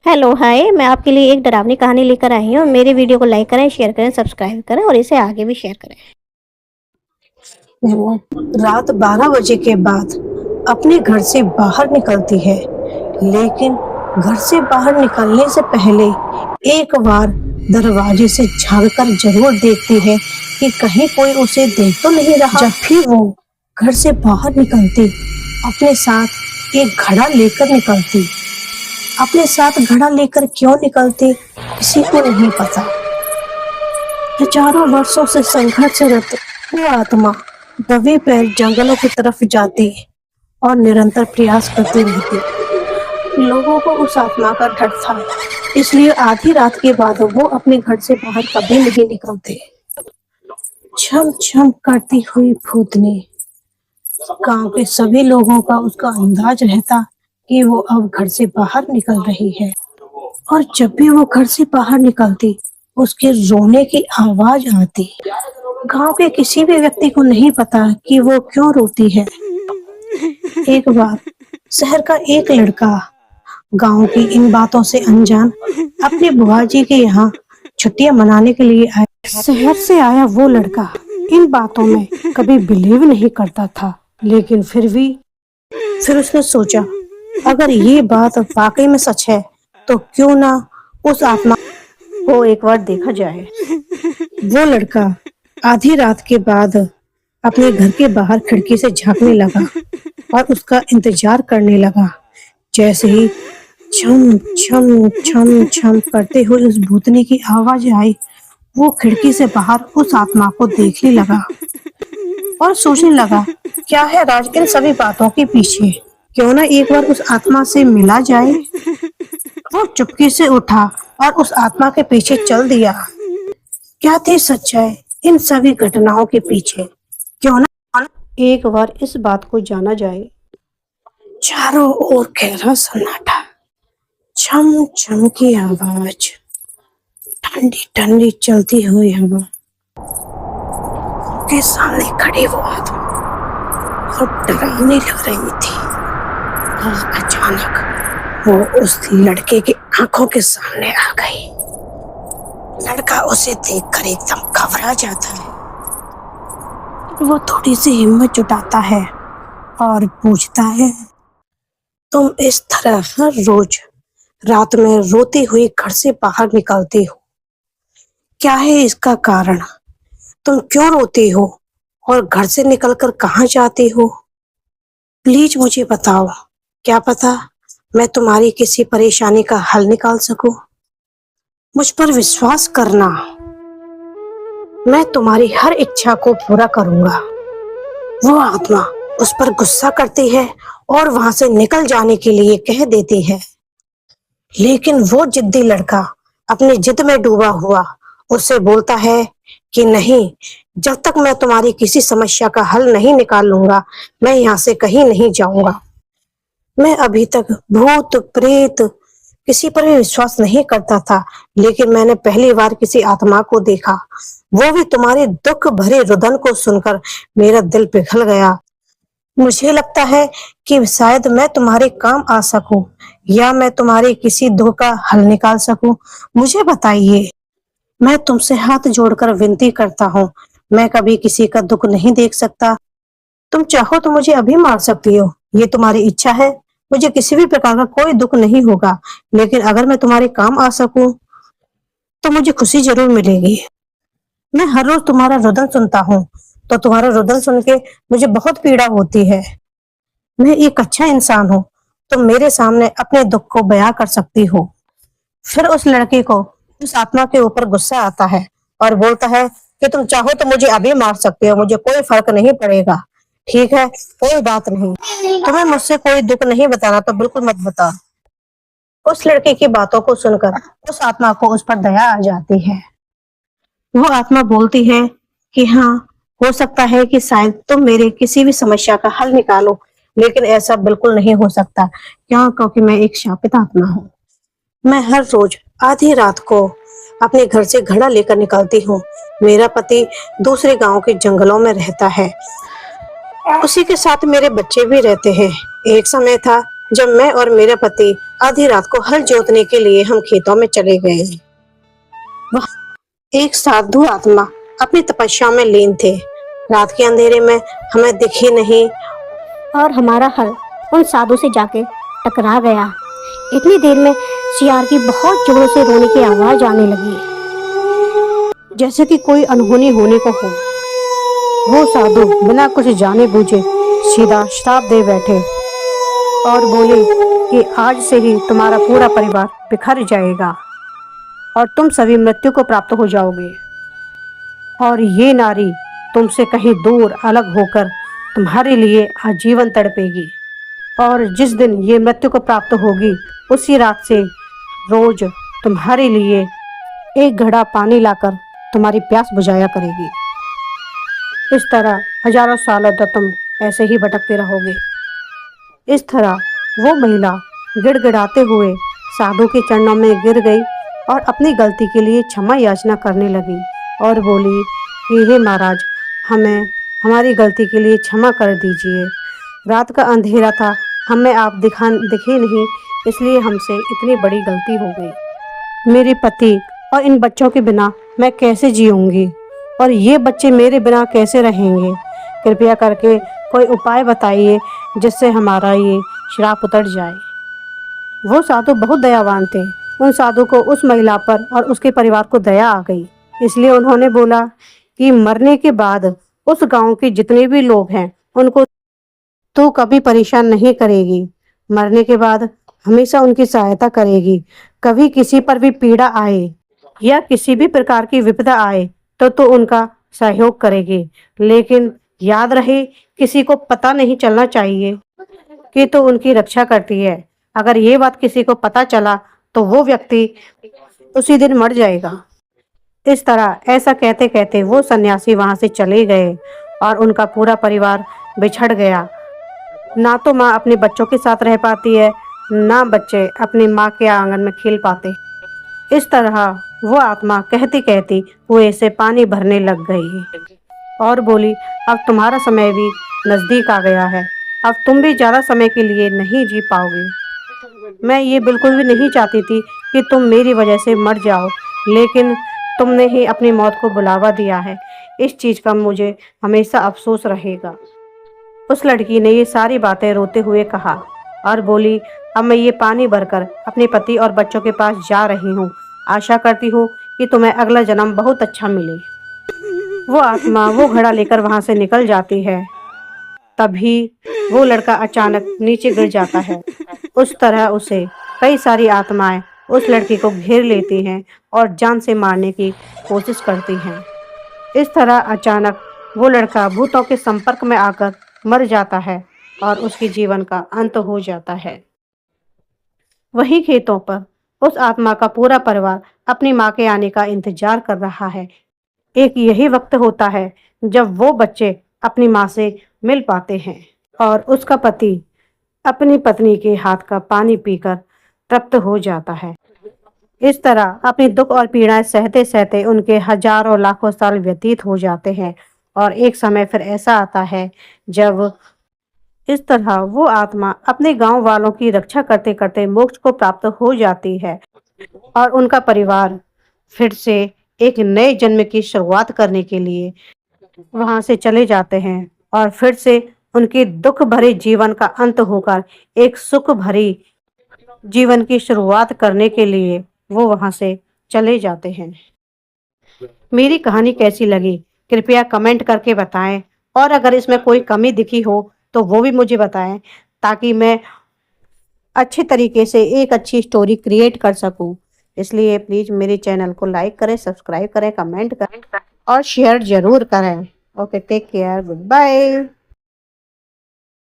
Hello hi, मैं आपके लिए एक डरावनी कहानी लेकर आई हूँ। मेरे वीडियो को लाइक करें, शेयर करें, सब्सक्राइब करें और इसे आगे भी शेयर करें। वो रात 12 बजे के बाद अपने घर से बाहर निकलती है, लेकिन घर से बाहर निकलने से पहले एक बार दरवाजे से झांककर जरूर देखती है कि कहीं कोई उसे देख तो नहीं रहा। जब भी वो घर से बाहर निकलती, अपने साथ एक घड़ा लेकर निकलती। अपने साथ घड़ा लेकर क्यों निकलती, किसी को नहीं पता। हजारों वर्षों से संघर्षरत वो आत्मा दबे पैर जंगलों की तरफ जाती और निरंतर प्रयास करती रहती। लोगों को उस आत्मा का डर था, इसलिए आधी रात के बाद वो अपने घर से बाहर कभी नहीं निकलते। छम छम करती हुई भूतनी, गांव के सभी लोगों का उसका अंदाज रहता कि वो अब घर से बाहर निकल रही है। और जब भी वो घर से बाहर निकलती, उसके रोने की आवाज आती। गांव के किसी भी व्यक्ति को नहीं पता कि वो क्यों रोती है। एक बार शहर का एक लड़का गांव की इन बातों से अनजान अपनी बुआ जी के यहाँ छुट्टियां मनाने के लिए आया। शहर से आया वो लड़का इन बातों में कभी बिलीव नहीं करता था, लेकिन फिर उसने सोचा, अगर ये बात वाकई में सच है तो क्यों ना उस आत्मा को एक बार देखा जाए। वो लड़का आधी रात के बाद अपने घर के बाहर खिड़की से झांकने लगा और उसका इंतजार करने लगा। जैसे ही छम छम छम छम करते हुए उस भूतनी की आवाज आई, वो खिड़की से बाहर उस आत्मा को देखने लगा और सोचने लगा, क्या है राज इन सभी बातों के पीछे। क्यों ना एक बार उस आत्मा से मिला जाए। वो चुपके से उठा और उस आत्मा के पीछे चल दिया। क्या थी सच्चाई इन सभी घटनाओं के पीछे, क्यों ना एक बार इस बात को जाना जाए। चारों ओर गहरा सन्नाटा, छम छम की आवाज, ठंडी ठंडी चलती हुई हवा। के सामने खड़ी वो आत्मा और डरावनी लग रही थी। और अचानक वो उस लड़के की आंखों के सामने आ गई। लड़का उसे देखकर एकदम घबरा जाता है। वो थोड़ी सी हिम्मत जुटाता है और पूछता है, तुम इस तरह हर रोज रात में रोती हुई घर से बाहर निकलती हो, क्या है इसका कारण? तुम क्यों रोती हो और घर से निकलकर कहाँ जाती हो? प्लीज मुझे बताओ, क्या पता मैं तुम्हारी किसी परेशानी का हल निकाल सकूं। मुझ पर विश्वास करना, मैं तुम्हारी हर इच्छा को पूरा करूंगा। वो आत्मा उस पर गुस्सा करती है और वहां से निकल जाने के लिए कह देती है, लेकिन वो जिद्दी लड़का अपनी जिद में डूबा हुआ उससे बोलता है कि नहीं, जब तक मैं तुम्हारी किसी समस्या का हल नहीं निकाल लूंगा, मैं यहाँ से कहीं नहीं जाऊंगा। मैं अभी तक भूत प्रेत किसी पर भी विश्वास नहीं करता था, लेकिन मैंने पहली बार किसी आत्मा को देखा, वो भी तुम्हारे दुख भरे रुदन को सुनकर मेरा दिल पिघल गया। मुझे लगता है कि शायद मैं तुम्हारे काम आ सकूं या मैं तुम्हारे किसी दुख का हल निकाल सकूं। मुझे बताइए, मैं तुमसे हाथ जोड़कर विनती करता हूँ, मैं कभी किसी का दुख नहीं देख सकता। तुम चाहो तो मुझे अभी मार सकती हो, ये तुम्हारी इच्छा है। मुझे किसी भी प्रकार का कोई दुख नहीं होगा, लेकिन अगर मैं तुम्हारे काम आ सकूं तो मुझे खुशी जरूर मिलेगी। मैं हर रोज तुम्हारा रुदन सुनता हूँ, तो तुम्हारा रुदन सुन के मुझे बहुत पीड़ा होती है। मैं एक अच्छा इंसान हूँ, तुम मेरे सामने अपने दुख को बयां कर सकती हो। फिर उस लड़के को उस आत्मा के ऊपर गुस्सा आता है और बोलता है कि तुम चाहो तो मुझे अभी मार सकते हो, मुझे कोई फर्क नहीं पड़ेगा। ठीक है, कोई बात नहीं, तुम्हें मुझसे कोई दुख नहीं बताना तो बिल्कुल मत बताओ। उस लड़के की बातों को सुनकर उस आत्मा को उस पर दया आ जाती है। वो आत्मा बोलती है कि हाँ, हो सकता है कि शायद तुम मेरे किसी भी समस्या का हल निकालो, लेकिन ऐसा बिल्कुल नहीं हो सकता। क्यों? क्योंकि मैं एक शापित आत्मा हूँ। मैं हर रोज आधी रात को अपने घर से घड़ा लेकर निकलती हूँ। मेरा पति दूसरे गांव के जंगलों में रहता है, उसी के साथ मेरे बच्चे भी रहते हैं। एक समय था जब मैं और मेरा पति आधी रात को हल जोतने के लिए हम खेतों में चले गए। वह एक साधु आत्मा अपनी तपस्या में लीन थे। रात के अंधेरे में हमें दिखी नहीं और हमारा हल उन साधु से जाके टकरा गया। इतनी देर में सियार की बहुत जोरों से रोने की आवाज आने लगी, जैसे कि कोई अनहोनी होने को हो। वो साधु बिना कुछ जाने बूझे सीधा श्राप दे बैठे और बोले कि आज से ही तुम्हारा पूरा परिवार बिखर जाएगा और तुम सभी मृत्यु को प्राप्त हो जाओगे, और ये नारी तुमसे कहीं दूर अलग होकर तुम्हारे लिए आजीवन तड़पेगी, और जिस दिन ये मृत्यु को प्राप्त होगी उसी रात से रोज तुम्हारे लिए एक घड़ा पानी लाकर तुम्हारी प्यास बुझाया करेगी। इस तरह हजारों सालों तक तुम ऐसे ही भटकते रहोगे। इस तरह वो महिला गिड़गिड़ाते हुए साधु के चरणों में गिर गई और अपनी गलती के लिए क्षमा याचना करने लगी और बोली कि हे महाराज, हमें हमारी गलती के लिए क्षमा कर दीजिए। रात का अंधेरा था, हमें आप दिखे नहीं, इसलिए हमसे इतनी बड़ी गलती हो गई। मेरे पति और इन बच्चों के बिना मैं कैसे जीऊंगी, और ये बच्चे मेरे बिना कैसे रहेंगे? कृपया करके कोई उपाय बताइए जिससे हमारा ये श्राप उतर जाए। वो साधु बहुत दयावान थे। उन साधु को उस महिला पर और उसके परिवार को दया आ गई, इसलिए उन्होंने बोला कि मरने के बाद उस गांव के जितने भी लोग हैं उनको तो कभी परेशान नहीं करेगी। मरने के बाद हमेशा उनकी सहायता करेगी। कभी किसी पर भी पीड़ा आए या किसी भी प्रकार की विपदा आए तो उनका सहयोग करेगी। लेकिन याद रहे, किसी को पता नहीं चलना चाहिए कि तो उनकी रक्षा करती है। अगर ये बात किसी को पता चला तो वो व्यक्ति उसी दिन मर जाएगा। इस तरह ऐसा कहते कहते वो सन्यासी वहां से चले गए और उनका पूरा परिवार बिछड़ गया। ना तो माँ अपने बच्चों के साथ रह पाती है, ना बच्चे अपनी माँ के आंगन में खेल पाते। इस तरह वो आत्मा कहती कहती कुएं से पानी भरने लग गई और बोली, अब तुम्हारा समय भी नजदीक आ गया है, अब तुम भी ज्यादा समय के लिए नहीं जी पाओगे। मैं ये बिल्कुल भी नहीं चाहती थी कि तुम मेरी वजह से मर जाओ, लेकिन तुमने ही अपनी मौत को बुलावा दिया है। इस चीज का मुझे हमेशा अफसोस रहेगा। उस लड़की ने ये सारी बातें रोते हुए कहा और बोली, अब मैं ये पानी भरकर अपने पति और बच्चों के पास जा रही हूँ। आशा करती हूँ कि तुम्हें अगला जन्म बहुत अच्छा मिले। वो आत्मा वो घड़ा लेकर वहां से निकल जाती है। तभी वो लड़का अचानक नीचे गिर जाता है। उस तरह उसे कई सारी आत्माएं उस लड़की को घेर लेती हैं और जान से मारने की कोशिश करती हैं। इस तरह अचानक वो लड़का भूतों के संपर्क में आकर मर जाता है और उसके जीवन का अंत हो जाता है। वही खेतों पर उस आत्मा का पूरा परिवार अपनी माँ के आने का इंतजार कर रहा है। एक यही वक्त होता है जब वो बच्चे अपनी माँ से मिल पाते हैं और उसका पति अपनी पत्नी के हाथ का पानी पीकर तृप्त हो जाता है। इस तरह अपनी दुख और पीड़ाएं सहते सहते उनके हजारों लाखों साल व्यतीत हो जाते हैं और एक समय फिर ऐसा आता है जब इस तरह वो आत्मा अपने गांव वालों की रक्षा करते करते मोक्ष को प्राप्त हो जाती है और उनका परिवार फिर से एक नए जन्म की शुरुआत करने के लिए वहां से चले जाते हैं और फिर से उनके दुख भरे जीवन का अंत होकर एक सुख भरी जीवन की शुरुआत करने के लिए वो वहां से चले जाते हैं। मेरी कहानी कैसी लगी कृपया कमेंट करके बताएं, और अगर इसमें कोई कमी दिखी हो तो वो भी मुझे बताएं, ताकि मैं अच्छे तरीके से एक अच्छी स्टोरी क्रिएट कर सकूं। इसलिए प्लीज मेरे चैनल को लाइक करें, सब्सक्राइब करें, कमेंट करें और शेयर जरूर करें। Okay, take care, good bye.